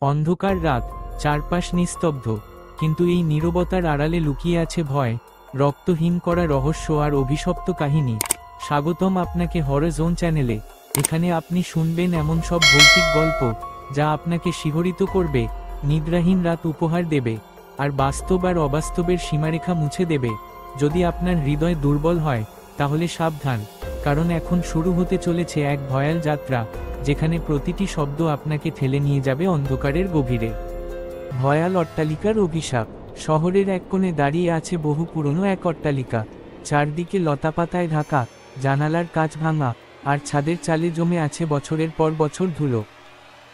অন্ধকার রাত, চারপাশ নিস্তব্ধ, কিন্তু এই নীরবতার আড়ালে লুকিয়ে আছে ভয়, রক্তহীন করা রহস্য আর অভিশপ্ত কাহিনী। স্বাগতম আপনাকে হরর জোন চ্যানেলে। এখানে আপনি শুনবেন এমন সব ভৌতিক গল্প যা আপনাকে শিহরিত করবে, নিদ্রাহীন রাত উপহার দেবে, আর বাস্তব আর অবাস্তবের সীমারেখা মুছে দেবে। যদি আপনার হৃদয় দুর্বল হয় তাহলে সাবধান, কারণ এখন শুরু হতে চলেছে এক ভয়াল যাত্রা যেখানে প্রতিটি শব্দ আপনাকে ঠেলে নিয়ে যাবে অন্ধকারের গভীরে। ভয়াল অট্টালিকার অভিশাপ। শহরের এক কোণে দাঁড়িয়ে আছে বহু পুরনো এক অট্টালিকা, চারদিকে লতাপাতায় ঢাকা, জানালার কাঁচ ভাঙা, আর ছাদের চালে জমে আছে বছরের পর বছর ধুলো।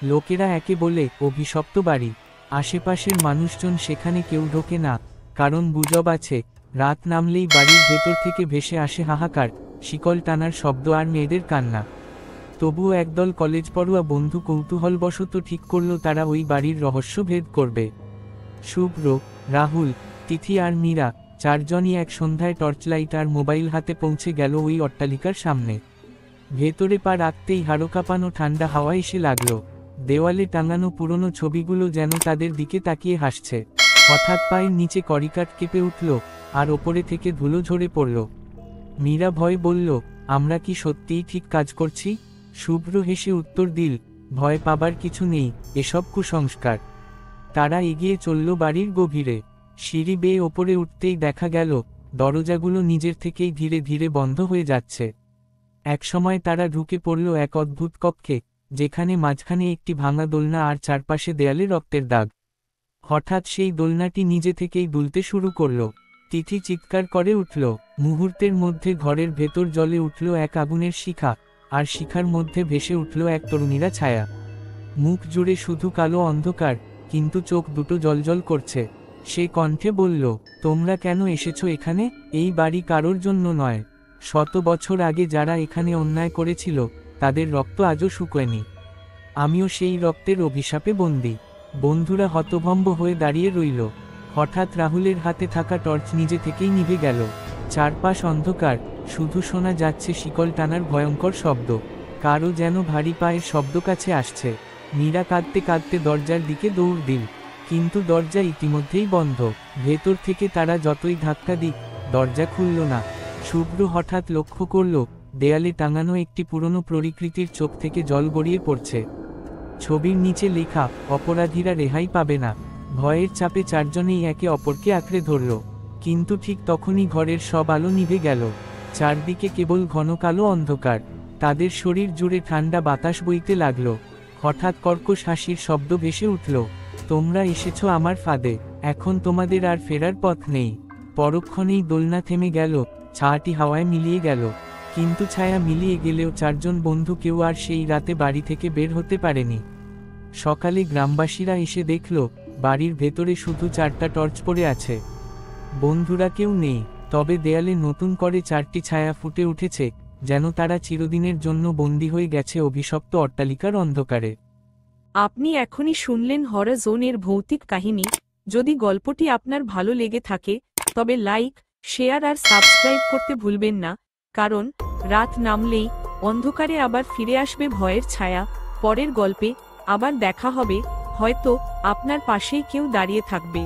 লোকেরা একে বলে অভিশপ্ত বাড়ি। আশেপাশের মানুষজন সেখানে কেউ ঢোকে না, কারণ গুজব আছে রাত নামলেই বাড়ির ভেতর থেকে ভেসে আসে হাহাকার, শিকল টানার শব্দ আর মেয়েদের কান্না। তবুও একদল কলেজ পড়ুয়া বন্ধু কৌতূহলবশত ঠিক করল তারা ওই বাড়ির রহস্য ভেদ করবে। শুভ্র, রাহুল, তিথি আর মীরা চারজনই এক সন্ধ্যায় টর্চলাইট আর মোবাইল হাতে পৌঁছে গেল ওই অট্টালিকার সামনে। ভেতরে পা রাখতেই হাড়কাঁপানো ঠান্ডা হাওয়া এসে লাগল। দেওয়ালে টাঙানো পুরনো ছবিগুলো যেন তাদের দিকে তাকিয়ে হাসছে। হঠাৎ পায়ের নিচে কড়িকাঠ কেঁপে উঠল, আর ওপরে থেকে ধুলো ঝরে পড়ল। মীরা ভয় বলল, আমরা কি সত্যিই ঠিক কাজ করছি? শুভ্র হেসে উত্তর দিল, ভয় পাবার কিছু নেই, এসব কুসংস্কার। তারা এগিয়ে চলল বাড়ির গভীরে। সিঁড়ি বেয়ে ওপরে উঠতেই দেখা গেল দরজাগুলো নিজের থেকেই ধীরে ধীরে বন্ধ হয়ে যাচ্ছে। একসময় তারা ঢুকে পড়ল এক অদ্ভুত কক্ষে, যেখানে মাঝখানে একটি ভাঙা দোলনা আর চারপাশে দেয়ালে রক্তের দাগ। হঠাৎ সেই দোলনাটি নিজে থেকেই দুলতে শুরু করল। তিথি চিৎকার করে উঠল। মুহূর্তের মধ্যে ঘরের ভেতর জ্বলে উঠল এক আগুনের শিখা, আর শিখার মধ্যে ভেসে উঠল এক তরুণীরা ছায়া। মুখ জুড়ে শুধু কালো অন্ধকার, কিন্তু চোখ দুটো জ্বলজ্বল করছে। সে কণ্ঠে বলল, তোমরা কেন এসেছো এখানে? এই বাড়ি কারোর জন্য নয়। শত বছর আগে যারা এখানে অন্যায় করেছিল তাদের রক্ত আজও শুকোয়নি। আমিও সেই রক্তের অভিশাপে বন্দী। বন্ধুরা হতভম্ব হয়ে দাঁড়িয়ে রইল। হঠাৎ রাহুলের হাতে থাকা টর্চ নিজে থেকেই নিভে গেল। চারপাশ অন্ধকার, শুধু শোনা যাচ্ছে শিকল টানার ভয়ঙ্কর শব্দ। কারো যেন ভারী পায়ের শব্দ কাছে আসছে। মীরা কাঁদতে কাঁদতে দরজার দিকে দৌড় দিল, কিন্তু দরজা ইতিমধ্যেই বন্ধ। ভেতর থেকে তারা যতই ধাক্কা দিক, দরজা খুলল না। শুভ্র হঠাৎ লক্ষ্য করল দেয়ালে টাঙানো একটি পুরনো প্রতিকৃতির চোখ থেকে জল গড়িয়ে পড়ছে। ছবির নিচে লেখা, অপরাধীরা রেহাই পাবে না। ভয়ের চাপে চারজনেই একে অপরকে আঁকড়ে ধরল, কিন্তু ঠিক তখনই ঘরের সব আলো নিভে গেল। চারদিকে কেবল ঘন কালো অন্ধকার। তাদের শরীর জুড়ে ঠান্ডা বাতাস বইতে লাগল। হঠাৎ কর্কশ হাসির শব্দ ভেসে উঠল, তোমরা এসেছো আমার ফাঁদে, এখন তোমাদের আর ফেরার পথ নেই। পরক্ষণেই দোলনা থেমে গেল, ছায়াটি হাওয়ায় মিলিয়ে গেল। কিন্তু ছায়া মিলিয়ে গেলেও চারজন বন্ধু কেউ আর সেই রাতে বাড়ি থেকে বের হতে পারেনি। সকালে গ্রামবাসীরা এসে দেখল বাড়ির ভেতরে শুধু 4টা টর্চ পড়ে আছে। বন্ধুরা কেউ নেই, তবে দেয়ালে নতুন করে 4টি ছায়া ফুটে উঠেছে, যেন তারা চিরদিনের জন্য বন্দী হয়ে গেছে অভিশপ্ত অট্টালিকার অন্ধকারে। আপনি এখনই শুনলেন হরর জোনের ভৌতিক কাহিনী। যদি গল্পটি আপনার ভালো লেগে থাকে তবে লাইক, শেয়ার আর সাবস্ক্রাইব করতে ভুলবেন না, কারণ রাত নামলেই অন্ধকারে আবার ফিরে আসবে ভয়ের ছায়া। পরের গল্পে আবার দেখা হবে, হয়তো আপনার পাশেই কেউ দাঁড়িয়ে থাকবে।